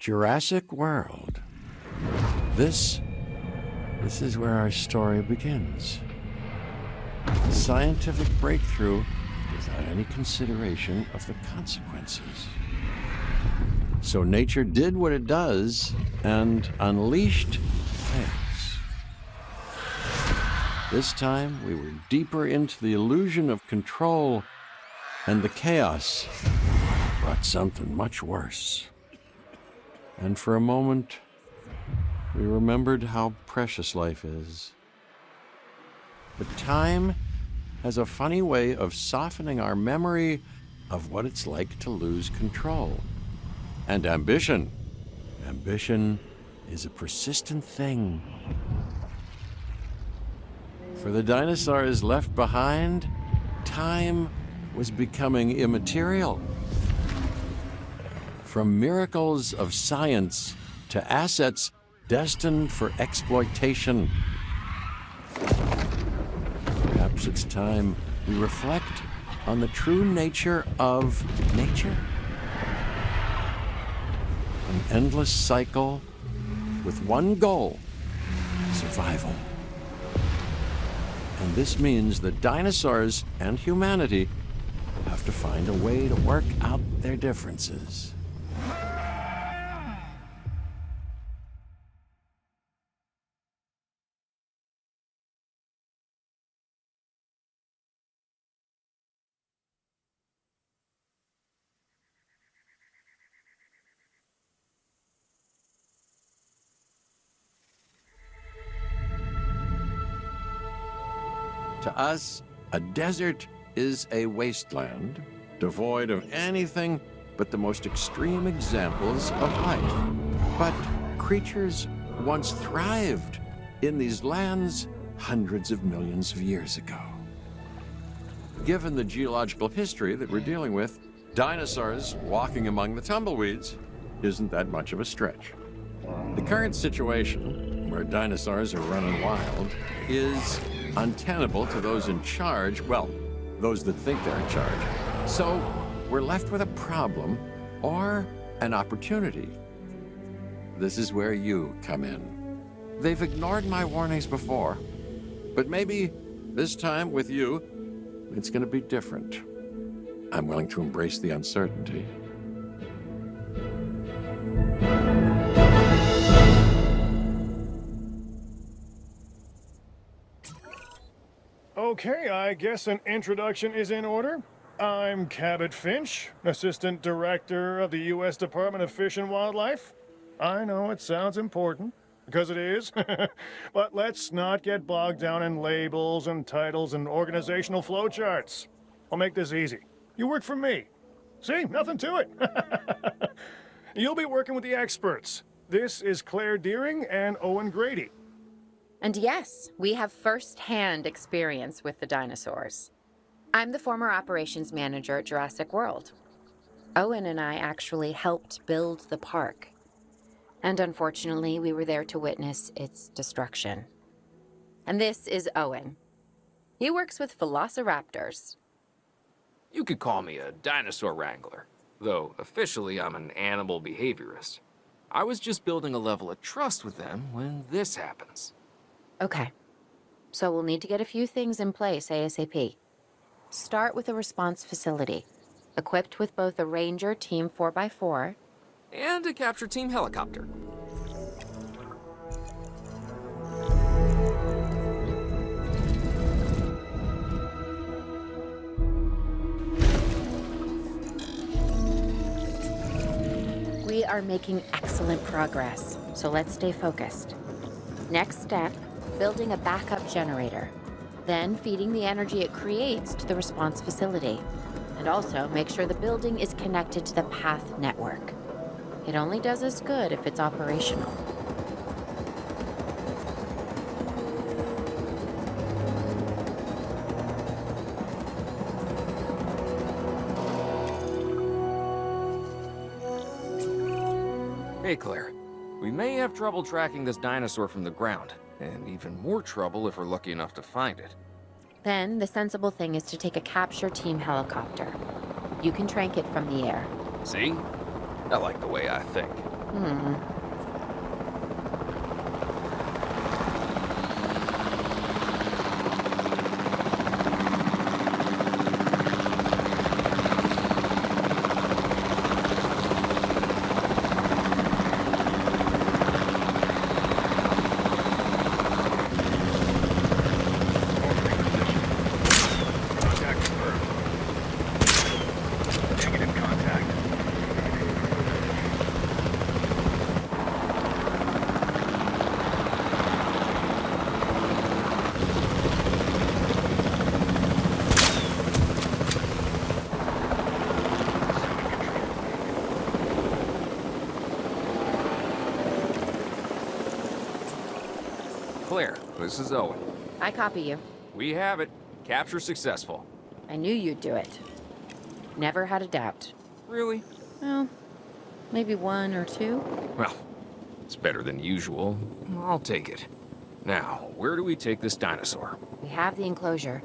Jurassic World. This is where our story begins. A scientific breakthrough without any consideration of the consequences. So nature did what it does and unleashed chaos. This time, we were deeper into the illusion of control, and the chaos brought something much worse. And for a moment, we remembered how precious life is. But time has a funny way of softening our memory of what it's like to lose control. And ambition. Ambition is a persistent thing. For the dinosaurs left behind, time was becoming immaterial. From miracles of science to assets destined for exploitation. Perhaps it's time we reflect on the true nature of nature. An endless cycle with one goal: survival. And this means that dinosaurs and humanity will have to find a way to work out their differences. To us, a desert is a wasteland, devoid of anything but the most extreme examples of life. But creatures once thrived in these lands hundreds of millions of years ago. Given the geological history that we're dealing with, dinosaurs walking among the tumbleweeds isn't that much of a stretch. The current situation, where dinosaurs are running wild, is untenable to those in charge, well, those that think they're in charge. So we're left with a problem or an opportunity. This is where you come in. They've ignored my warnings before, but maybe this time with you, it's going to be different. I'm willing to embrace the uncertainty. Okay, I guess an introduction is in order. I'm Cabot Finch, Assistant Director of the U.S. Department of Fish and Wildlife. I know it sounds important, because it is, but let's not get bogged down in labels and titles and organizational flowcharts. I'll make this easy. You work for me. See, nothing to it. You'll be working with the experts. This is Claire Deering and Owen Grady. And yes, we have first-hand experience with the dinosaurs. I'm the former operations manager at Jurassic World. Owen and I actually helped build the park. And unfortunately, we were there to witness its destruction. And this is Owen. He works with velociraptors. You could call me a dinosaur wrangler, though officially I'm an animal behaviorist. I was just building a level of trust with them when this happens. Okay, so we'll need to get a few things in place ASAP. Start with a response facility, equipped with both a Ranger Team 4x4 and a capture team helicopter. We are making excellent progress, so let's stay focused. Next step, building a backup generator. Then feeding the energy it creates to the response facility. And also make sure the building is connected to the path network. It only does us good if it's operational. Hey, Claire. We may have trouble tracking this dinosaur from the ground, and even more trouble if we're lucky enough to find it. Then, the sensible thing is to take a capture team helicopter. You can trank it from the air. See? I like the way I think. Contact confirmed. Negative contact. Claire, this is Owen. I copy you. We have it. Capture successful. I knew you'd do it. Never had a doubt. Really? Well, maybe one or two. Well, it's better than usual. I'll take it. Now, where do we take this dinosaur? We have the enclosure.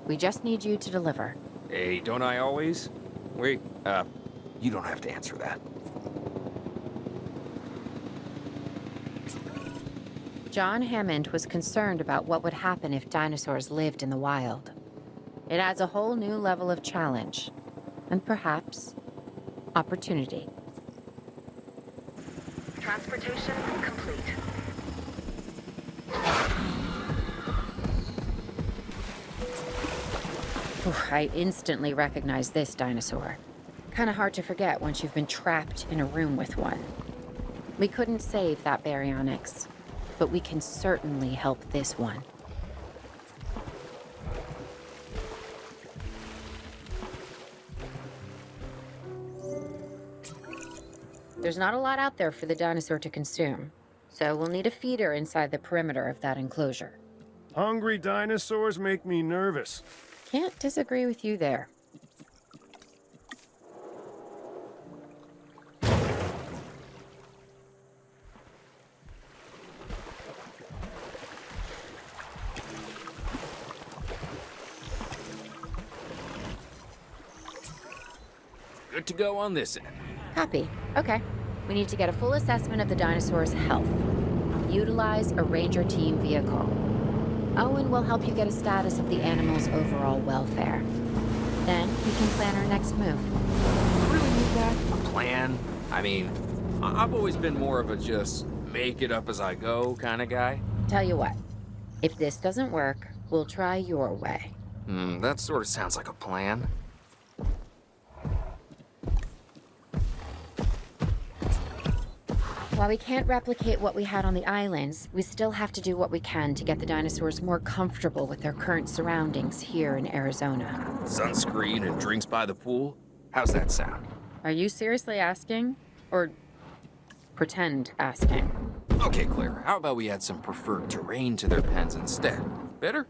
We just need you to deliver. Hey, don't I always? Wait, you don't have to answer that. John Hammond was concerned about what would happen if dinosaurs lived in the wild. It adds a whole new level of challenge, and perhaps opportunity. Transportation complete. I instantly recognize this dinosaur. Kind of hard to forget once you've been trapped in a room with one. We couldn't save that baryonyx, but we can certainly help this one. There's not a lot out there for the dinosaur to consume, so we'll need a feeder inside the perimeter of that enclosure. Hungry dinosaurs make me nervous. Can't disagree with you there. Good to go on this end. Copy. Okay. We need to get a full assessment of the dinosaur's health. Utilize a ranger team vehicle. Owen will help you get a status of the animal's overall welfare. Then we can plan our next move. Really need that? A plan? I mean, I've always been more of a just make it up as I go kind of guy. Tell you what, if this doesn't work, we'll try your way. That sort of sounds like a plan. While we can't replicate what we had on the islands, we still have to do what we can to get the dinosaurs more comfortable with their current surroundings here in Arizona. Sunscreen and drinks by the pool? How's that sound? Are you seriously asking? Or pretend asking? Okay, Claire, how about we add some preferred terrain to their pens instead? Better?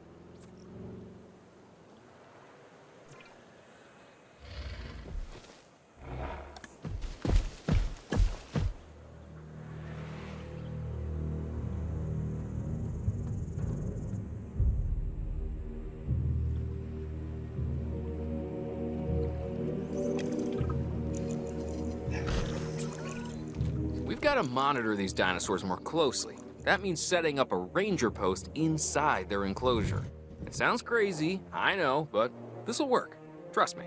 We've got to monitor these dinosaurs more closely. That means setting up a ranger post inside their enclosure. It sounds crazy, I know, but this'll work. Trust me.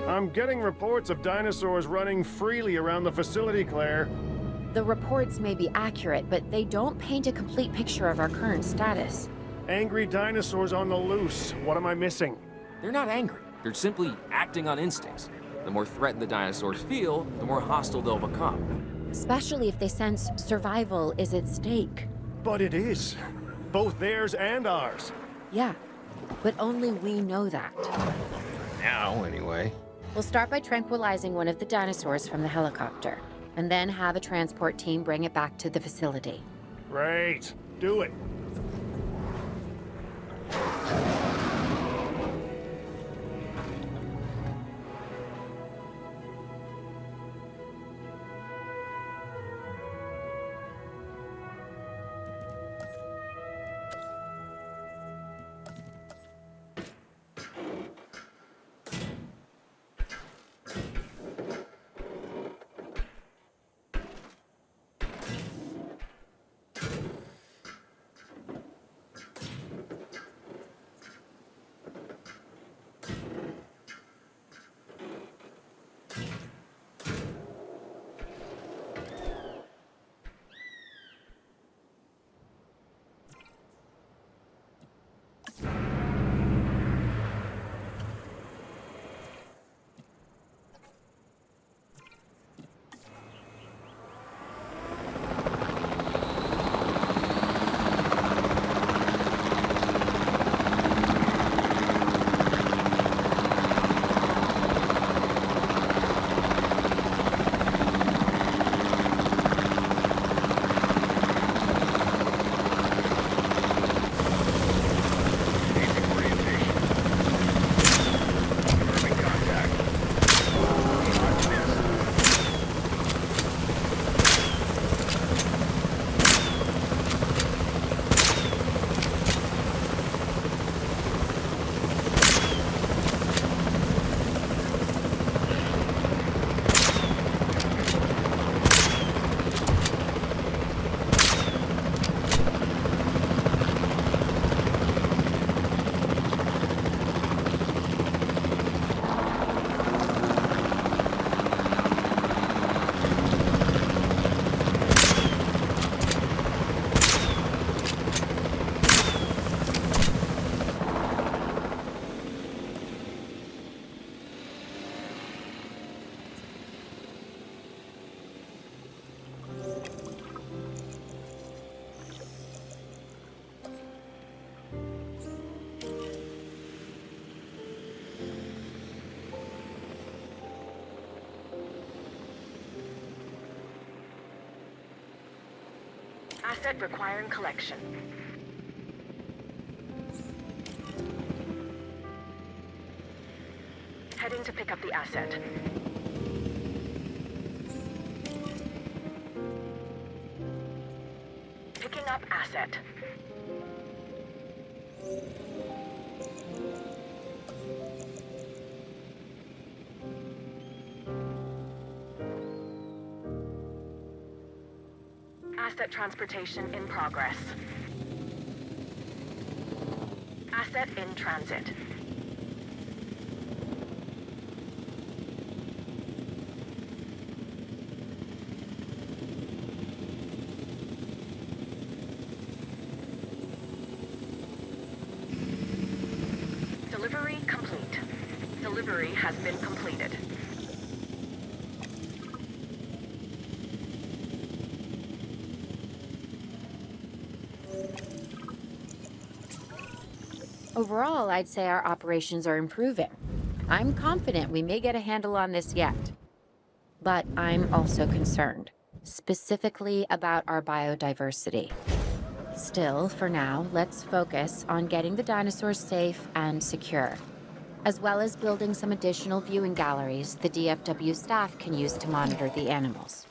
I'm getting reports of dinosaurs running freely around the facility, Claire. The reports may be accurate, but they don't paint a complete picture of our current status. Angry dinosaurs on the loose. What am I missing? They're not angry. They're simply acting on instincts. The more threatened the dinosaurs feel, the more hostile they'll become. Especially if they sense survival is at stake. But it is. Both theirs and ours. Yeah, but only we know that. Now, anyway. We'll start by tranquilizing one of the dinosaurs from the helicopter, and then have a transport team bring it back to the facility. Great. Do it. Asset requiring collection. Heading to pick up the asset. Picking up asset. Asset transportation in progress. Asset in transit. Delivery complete. Delivery has been completed. Overall, I'd say our operations are improving. I'm confident we may get a handle on this yet. But I'm also concerned, specifically about our biodiversity. Still, for now, let's focus on getting the dinosaurs safe and secure, as well as building some additional viewing galleries the DFW staff can use to monitor the animals.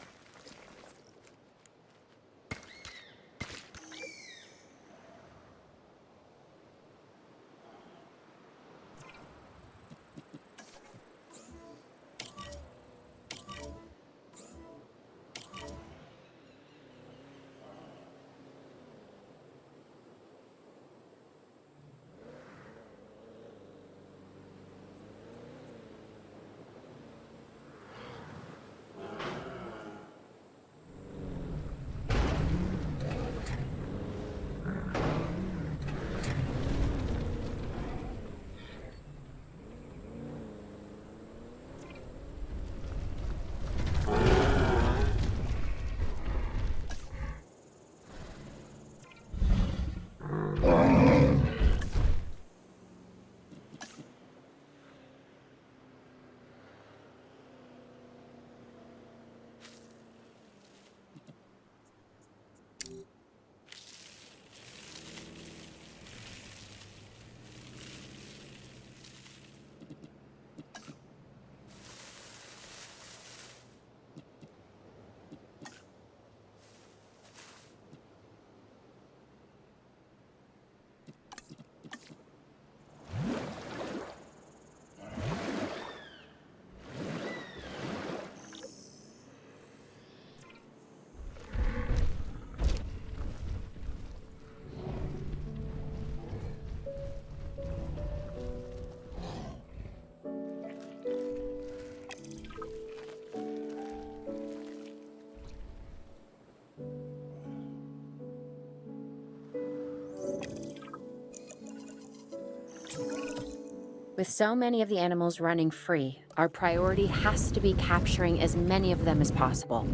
With so many of the animals running free, our priority has to be capturing as many of them as possible.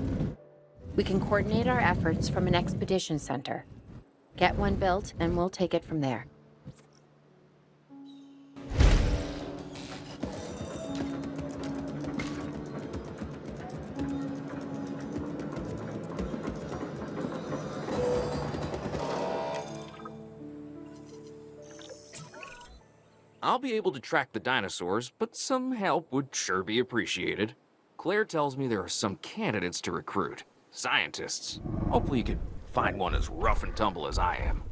We can coordinate our efforts from an expedition center. Get one built, and we'll take it from there. I'll be able to track the dinosaurs, but some help would sure be appreciated. Claire tells me there are some candidates to recruit. Scientists. Hopefully you could find one as rough and tumble as I am.